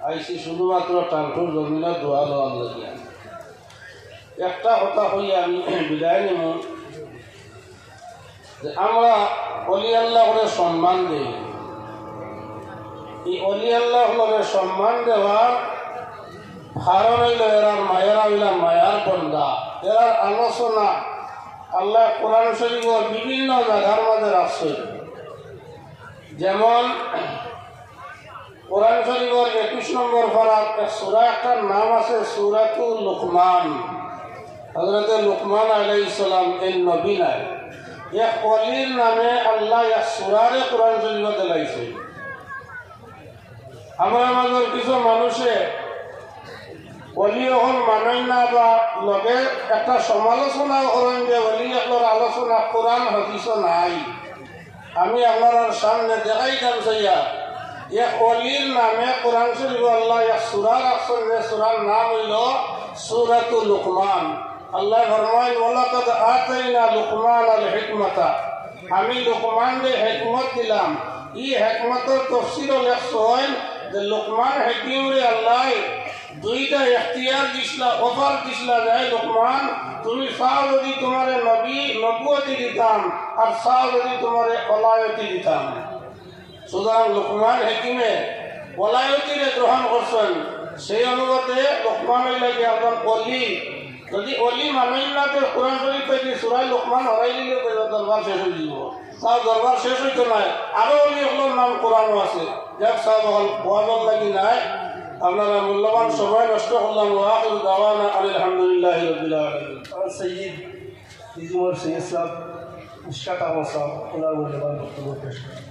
আইসি শুধুমাত্র টানটুর জমিনে দোয়া লওয়ার লাগিয়া। একটা কথা হইয়া আমি বিদায় নিব যে আমরা অলি আল্লাহ করে সম্মান দিই। এই অলি আল্লাহ হলে সম্মান দেওয়ার কারণ হইল এরার মায়েরা হইলাম মায়ার বন্দা। এরার আলোচনা আল্লাহ কোরআন শরীফের বিভিন্ন জায়গার মাঝে রাখছে। যেমন কোরআন শরীফের 21 নম্বর পারার সূরা একটার নাম আছে সূরাতুল লুকমান। হযরত লুকমান আলাইহিস সালাম এই নবী নাই, এক অলির নামে আল্লাহ এক সূরারে কোরআন শরীফে দিলাইছে। আমার আমাদের কিছু মানুষে অলি এখন মানেন না বা লগে একটা সমালোচনা করেন যে অলি একলোর আলোচনা কোরআন হাদিস নাই। আমি আপনার সামনে দেখাই দাম চাইয়া এক অলির নামে কোরআন শরীফ আল্লাহ এক সূরা রাখছেন, যে সূরার নাম হইল সূরাতুল লুকমান। আল্লাহ ফরমায় ওয়ালাকাদ আতাইনা লুকমান আল হিকমাতা, আমি লুকমানকে হিকমত দিলাম। এই হিকমতের তাফসীর লেখছেন যে লুকমান হাকিমরে আল্লাহ দুইটা ইখতিয়ার দিছলা, অফার দিছলা যায় লুকমান তুমি চাও যদি তোমারে নবুয়তি দিতাম আর চাও যদি তোমারে ওলায়তি দিতাম। সুতরাং লুকমান হাকিমে ওলায়তিরে গ্রহণ করছেন। সেই অনুপাতে লুকমান হইলে আপনার অলি, যদি অলি মানেন না তো কোরআন শরীফ থেকে সূরা লুকমান হরাই দিলে দরবার শেষ হয়ে যাব। তাও দরবার শেষ হইতো নাই, আরো অলি এগুলোর নাম কোরআনও আছে। যাক সাহেব ওয়াজল লাগি নাই, আপনারা মূল্যবান সময় নষ্ট করলাম। ওয়াখিরু দাওয়ানা আলহামদুলিল্লাহি রাব্বিল আলামিন। সৈয়দ ইজমর সৈয়দ সাহেব ইশাক আহমদ সাহেব ওনার মূল্যবান বক্তব্য পেশ করেন।